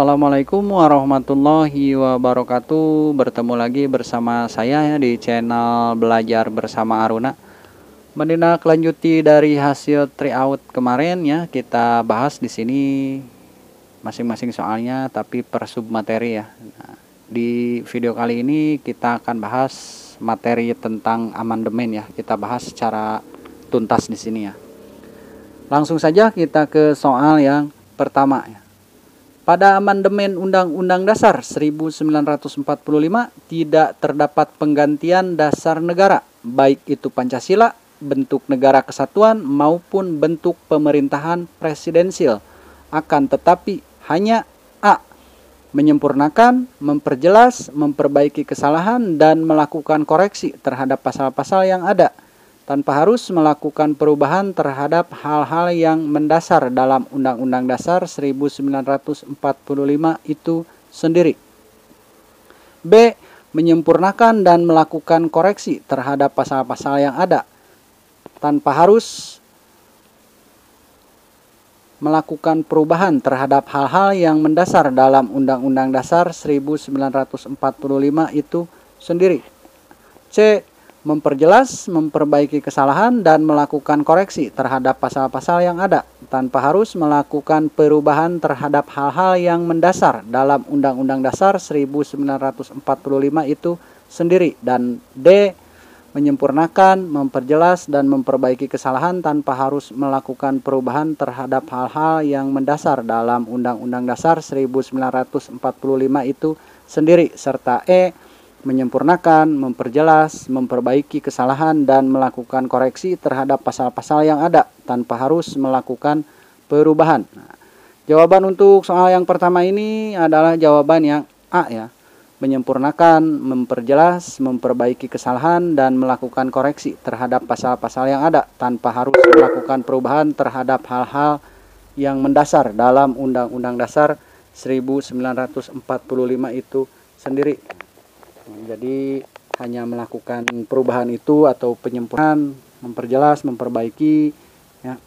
Assalamualaikum warahmatullahi wabarakatuh. Bertemu lagi bersama saya ya di channel Belajar Bersama Aruna. Menindaklanjuti dari hasil tryout kemarin ya, kita bahas di sini masing-masing soalnya tapi per sub materi ya. Nah, di video kali ini kita akan bahas materi tentang amandemen ya. Kita bahas secara tuntas di sini ya. Langsung saja kita ke soal yang pertama ya. Pada amandemen Undang-Undang Dasar 1945 tidak terdapat penggantian dasar negara, baik itu Pancasila, bentuk negara kesatuan maupun bentuk pemerintahan presidensil. Akan tetapi hanya A. Menyempurnakan, memperjelas, memperbaiki kesalahan dan melakukan koreksi terhadap pasal-pasal yang ada, tanpa harus melakukan perubahan terhadap hal-hal yang mendasar dalam Undang-Undang Dasar 1945 itu sendiri. B. Menyempurnakan dan melakukan koreksi terhadap pasal-pasal yang ada, tanpa harus melakukan perubahan terhadap hal-hal yang mendasar dalam Undang-Undang Dasar 1945 itu sendiri. C. Memperjelas, memperbaiki kesalahan dan melakukan koreksi terhadap pasal-pasal yang ada, tanpa harus melakukan perubahan terhadap hal-hal yang mendasar dalam Undang-Undang Dasar 1945 itu sendiri. Dan D. Menyempurnakan, memperjelas dan memperbaiki kesalahan tanpa harus melakukan perubahan terhadap hal-hal yang mendasar dalam Undang-Undang Dasar 1945 itu sendiri. Serta E. Menyempurnakan, memperjelas, memperbaiki kesalahan dan melakukan koreksi terhadap pasal-pasal yang ada tanpa harus melakukan perubahan. Nah, jawaban untuk soal yang pertama ini adalah jawaban yang A ya. Menyempurnakan, memperjelas, memperbaiki kesalahan dan melakukan koreksi terhadap pasal-pasal yang ada tanpa harus melakukan perubahan terhadap hal-hal yang mendasar dalam Undang-Undang Dasar 1945 itu sendiri. Jadi hanya melakukan perubahan itu atau penyempurnaan, memperjelas, memperbaiki ya,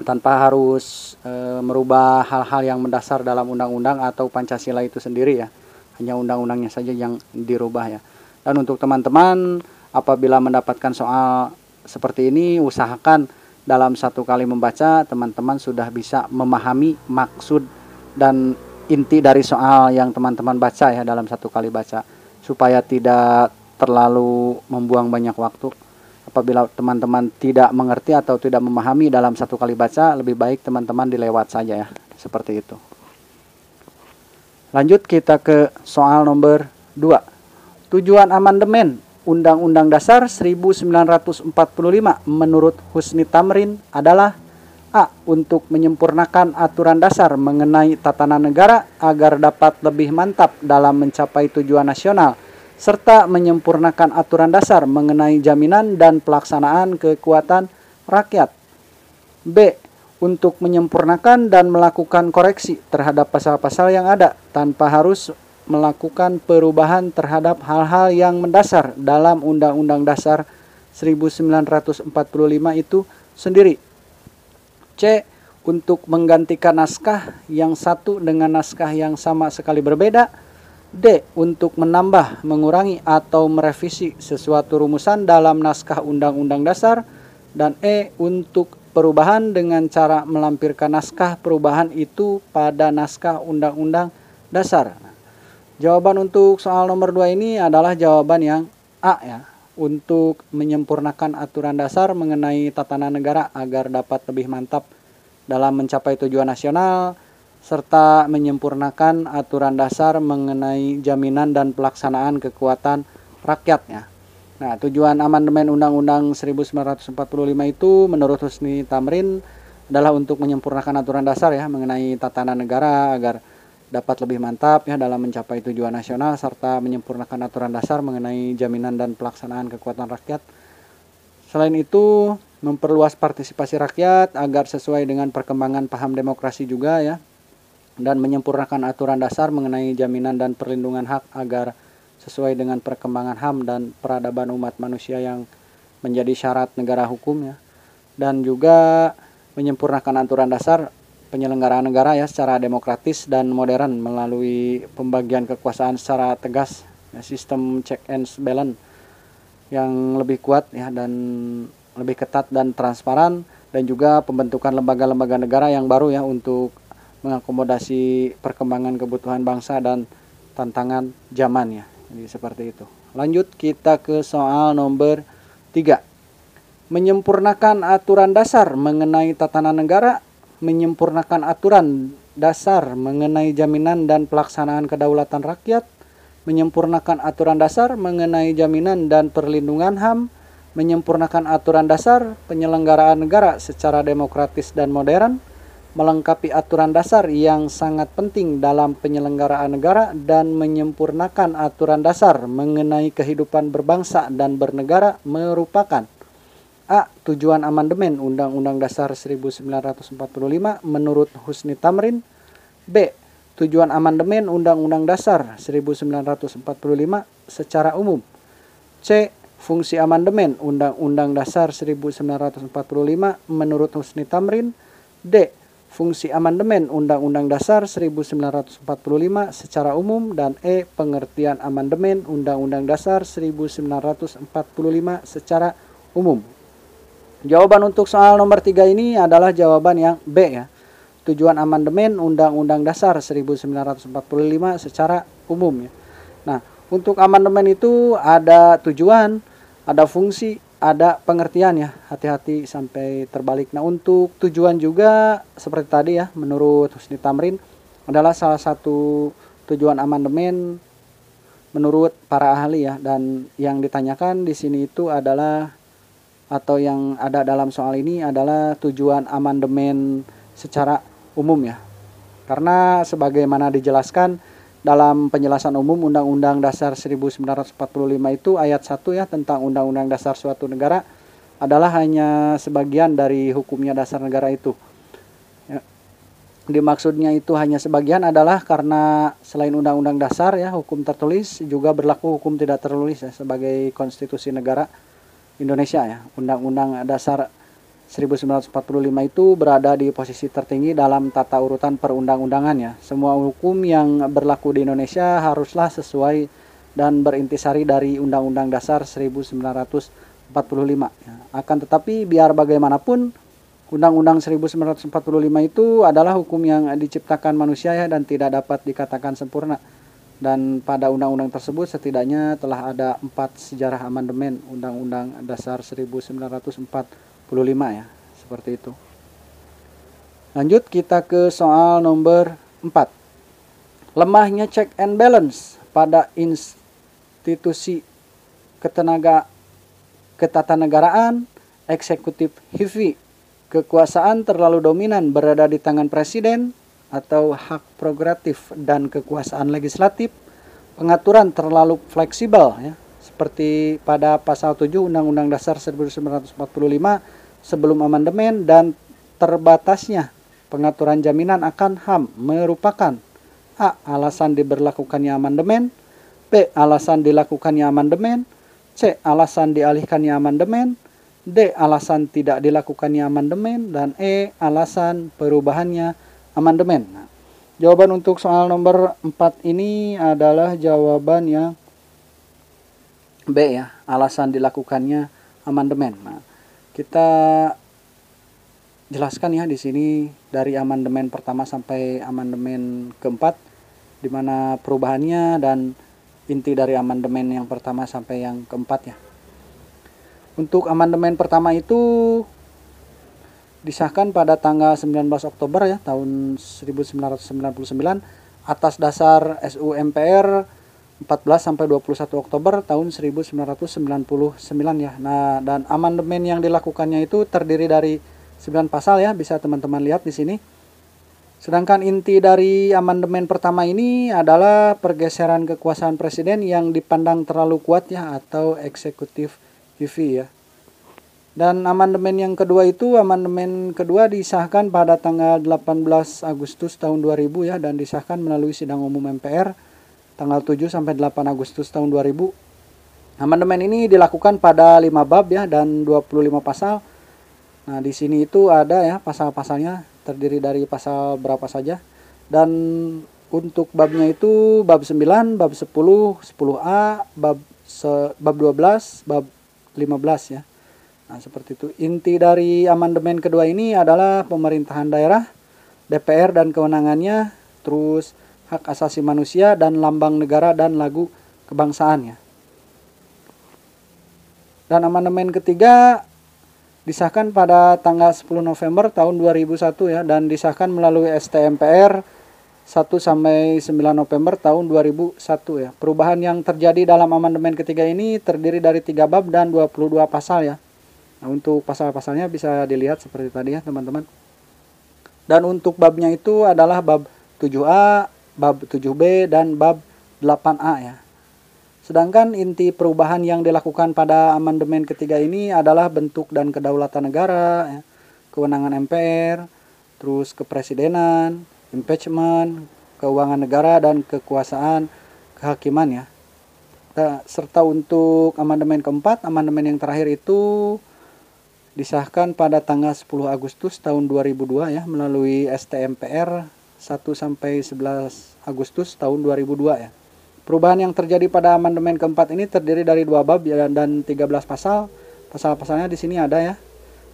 tanpa harus merubah hal-hal yang mendasar dalam undang-undang atau Pancasila itu sendiri ya. Hanya undang-undangnya saja yang dirubah ya. Dan untuk teman-teman apabila mendapatkan soal seperti ini, usahakan dalam satu kali membaca teman-teman sudah bisa memahami maksud dan inti dari soal yang teman-teman baca ya dalam satu kali baca, supaya tidak terlalu membuang banyak waktu. Apabila teman-teman tidak mengerti atau tidak memahami dalam satu kali baca, lebih baik teman-teman dilewat saja ya, seperti itu. Lanjut kita ke soal nomor 2. Tujuan amandemen Undang-Undang Dasar 1945 menurut Husni Tamrin adalah A. Untuk menyempurnakan aturan dasar mengenai tatanan negara agar dapat lebih mantap dalam mencapai tujuan nasional, serta menyempurnakan aturan dasar mengenai jaminan dan pelaksanaan kekuatan rakyat. B. Untuk menyempurnakan dan melakukan koreksi terhadap pasal-pasal yang ada, tanpa harus melakukan perubahan terhadap hal-hal yang mendasar dalam Undang-Undang Dasar 1945 itu sendiri. C. Untuk menggantikan naskah yang satu dengan naskah yang sama sekali berbeda. D. Untuk menambah, mengurangi atau merevisi sesuatu rumusan dalam naskah Undang-Undang Dasar. Dan E. Untuk perubahan dengan cara melampirkan naskah perubahan itu pada naskah Undang-Undang Dasar. Jawaban untuk soal nomor 2 ini adalah jawaban yang A ya. Untuk menyempurnakan aturan dasar mengenai tatanan negara agar dapat lebih mantap dalam mencapai tujuan nasional, serta menyempurnakan aturan dasar mengenai jaminan dan pelaksanaan kekuatan rakyatnya. Nah, tujuan amandemen Undang-Undang 1945 itu menurut Husni Tamrin adalah untuk menyempurnakan aturan dasar ya mengenai tatanan negara agar dapat lebih mantap ya dalam mencapai tujuan nasional, serta menyempurnakan aturan dasar mengenai jaminan dan pelaksanaan kekuatan rakyat. Selain itu, memperluas partisipasi rakyat agar sesuai dengan perkembangan paham demokrasi juga ya, dan menyempurnakan aturan dasar mengenai jaminan dan perlindungan hak agar sesuai dengan perkembangan HAM dan peradaban umat manusia yang menjadi syarat negara hukum ya, dan juga menyempurnakan aturan dasar penyelenggaraan negara ya secara demokratis dan modern melalui pembagian kekuasaan secara tegas, ya, sistem check and balance yang lebih kuat ya dan lebih ketat dan transparan, dan juga pembentukan lembaga-lembaga negara yang baru ya untuk mengakomodasi perkembangan kebutuhan bangsa dan tantangan zaman ya. Jadi seperti itu. Lanjut kita ke soal nomor 3. Menyempurnakan aturan dasar mengenai tatanan negara, menyempurnakan aturan dasar mengenai jaminan dan pelaksanaan kedaulatan rakyat, menyempurnakan aturan dasar mengenai jaminan dan perlindungan HAM, menyempurnakan aturan dasar penyelenggaraan negara secara demokratis dan modern, melengkapi aturan dasar yang sangat penting dalam penyelenggaraan negara, dan menyempurnakan aturan dasar mengenai kehidupan berbangsa dan bernegara merupakan A. Tujuan amandemen Undang-Undang Dasar 1945 menurut Husni Tamrin. B. Tujuan amandemen Undang-Undang Dasar 1945 secara umum. C. Fungsi amandemen Undang-Undang Dasar 1945 menurut Husni Tamrin. D. Fungsi amandemen Undang-Undang Dasar 1945 secara umum. Dan E. Pengertian amandemen Undang-Undang Dasar 1945 secara umum. Jawaban untuk soal nomor 3 ini adalah jawaban yang B ya. Tujuan amandemen Undang-Undang Dasar 1945 secara umum ya. Nah, untuk amandemen itu ada tujuan, ada fungsi, ada pengertian ya. Hati-hati sampai terbalik. Nah, untuk tujuan juga seperti tadi ya, menurut Husni Tamrin adalah salah satu tujuan amandemen menurut para ahli ya, dan yang ditanyakan di sini itu adalah, atau yang ada dalam soal ini adalah tujuan amandemen secara umum ya. Karena sebagaimana dijelaskan dalam penjelasan umum Undang-Undang Dasar 1945 itu ayat 1 ya, tentang Undang-Undang Dasar suatu negara adalah hanya sebagian dari hukumnya dasar negara itu. Ya. Dimaksudnya itu hanya sebagian adalah karena selain Undang-Undang Dasar ya, hukum tertulis, juga berlaku hukum tidak tertulis ya, sebagai konstitusi negara Indonesia ya. Undang-Undang Dasar 1945 itu berada di posisi tertinggi dalam tata urutan perundang-undangan ya. Semua hukum yang berlaku di Indonesia haruslah sesuai dan berintisari dari Undang-Undang Dasar 1945 ya. Akan tetapi biar bagaimanapun Undang-Undang 1945 itu adalah hukum yang diciptakan manusia ya, dan tidak dapat dikatakan sempurna. Dan pada undang-undang tersebut setidaknya telah ada 4 sejarah amandemen Undang-Undang Dasar 1945 ya, seperti itu. Lanjut kita ke soal nomor 4. Lemahnya check and balance pada institusi ketatanegaraan, eksekutif HIVI, kekuasaan terlalu dominan berada di tangan presiden atau hak prerogatif dan kekuasaan legislatif, pengaturan terlalu fleksibel ya, seperti pada pasal 7 Undang-Undang Dasar 1945 sebelum amandemen, dan terbatasnya pengaturan jaminan akan HAM merupakan A. Alasan diberlakukannya amandemen, B. Alasan dilakukannya amandemen, C. Alasan dialihkannya amandemen, D. Alasan tidak dilakukannya amandemen, dan E. Alasan perubahannya amandemen. Nah, jawaban untuk soal nomor 4 ini adalah jawaban yang B ya, alasan dilakukannya amandemen. Nah, kita jelaskan ya di sini dari amandemen pertama sampai amandemen keempat, di mana perubahannya dan inti dari amandemen yang pertama sampai yang keempat ya. Untuk amandemen pertama itu disahkan pada tanggal 19 Oktober ya tahun 1999 atas dasar SU MPR 14 sampai 21 Oktober tahun 1999 ya. Nah, dan amandemen yang dilakukannya itu terdiri dari 9 pasal ya, bisa teman-teman lihat di sini. Sedangkan inti dari amandemen pertama ini adalah pergeseran kekuasaan presiden yang dipandang terlalu kuat ya, atau eksekutif HIVI ya. Dan amandemen yang kedua itu, amandemen kedua disahkan pada tanggal 18 Agustus tahun 2000 ya, dan disahkan melalui sidang umum MPR tanggal 7 sampai 8 Agustus tahun 2000. Amandemen ini dilakukan pada 5 bab ya dan 25 pasal. Nah, di sini itu ada ya pasal-pasalnya terdiri dari pasal berapa saja. Dan untuk babnya itu bab 9, bab 10, 10A, bab 12, bab 15 ya. Nah, seperti itu. Inti dari amandemen kedua ini adalah pemerintahan daerah, DPR dan kewenangannya, terus hak asasi manusia dan lambang negara dan lagu kebangsaannya. Dan amandemen ketiga disahkan pada tanggal 10 November tahun 2001 ya, dan disahkan melalui ST-MPR 1 sampai 9 November tahun 2001 ya. Perubahan yang terjadi dalam amandemen ketiga ini terdiri dari 3 bab dan 22 pasal ya. Nah, untuk pasal-pasalnya bisa dilihat seperti tadi ya, teman-teman. Dan untuk babnya itu adalah bab 7A, bab 7B, dan bab 8A ya. Sedangkan inti perubahan yang dilakukan pada amandemen ketiga ini adalah bentuk dan kedaulatan negara, ya, kewenangan MPR, terus kepresidenan, impeachment, keuangan negara, dan kekuasaan kehakiman ya. Serta untuk amandemen keempat, amandemen yang terakhir itu disahkan pada tanggal 10 Agustus tahun 2002 ya, melalui ST-MPR 1 sampai 11 Agustus tahun 2002 ya. Perubahan yang terjadi pada amandemen keempat ini terdiri dari 2 bab dan 13 pasal. Pasal-pasalnya di sini ada ya.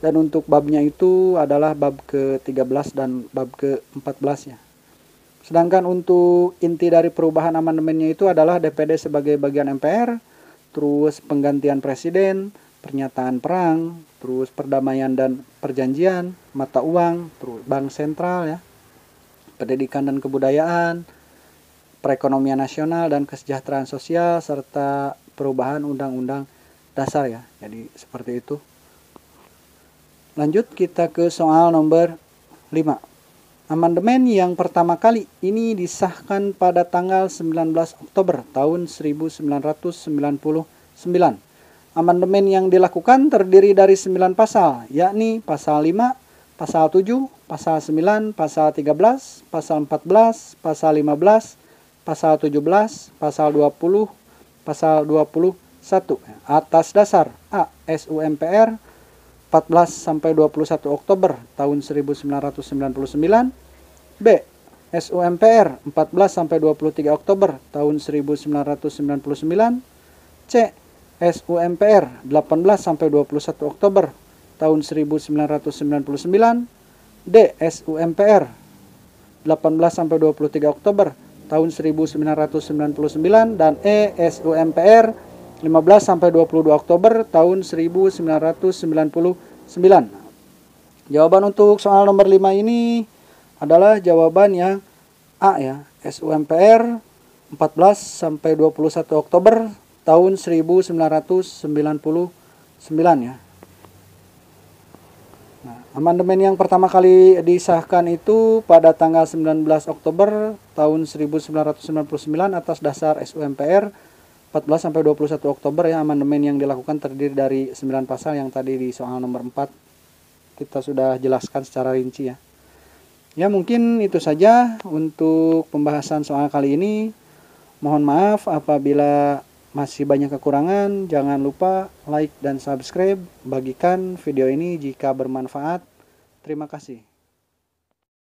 Dan untuk babnya itu adalah bab ke-13 dan bab ke-14 ya. Sedangkan untuk inti dari perubahan amandemennya itu adalah DPD sebagai bagian MPR, terus penggantian presiden, pernyataan perang, terus perdamaian dan perjanjian, mata uang, terus bank sentral ya, pendidikan dan kebudayaan, perekonomian nasional dan kesejahteraan sosial, serta perubahan undang-undang dasar ya. Jadi seperti itu. Lanjut kita ke soal nomor 5. Amandemen yang pertama kali ini disahkan pada tanggal 19 Oktober tahun 1999. Amandemen yang dilakukan terdiri dari 9 pasal, yakni pasal 5, pasal 7, pasal 9, pasal 13, pasal 14, pasal 15, pasal 17, pasal 20, pasal 21 atas dasar A. SU-MPR 14 sampai 21 Oktober tahun 1999, B. SU-MPR 14 sampai 23 Oktober tahun 1999, C. SU-MPR 18 sampai 21 Oktober tahun 1999, D. SU-MPR 18 sampai 23 Oktober tahun 1999, dan E. SU-MPR 15 sampai 22 Oktober tahun 1999. Jawaban untuk soal nomor 5 ini adalah jawaban yang A ya. SU-MPR 14 sampai 21 Oktober tahun 1999 ya. Nah, amandemen yang pertama kali disahkan itu pada tanggal 19 Oktober tahun 1999 atas dasar SU-MPR 14 sampai 21 Oktober ya. Amandemen yang dilakukan terdiri dari 9 pasal yang tadi di soal nomor 4 kita sudah jelaskan secara rinci ya. Ya, mungkin itu saja untuk pembahasan soal kali ini. Mohon maaf apabila masih banyak kekurangan. Jangan lupa like dan subscribe. Bagikan video ini jika bermanfaat. Terima kasih.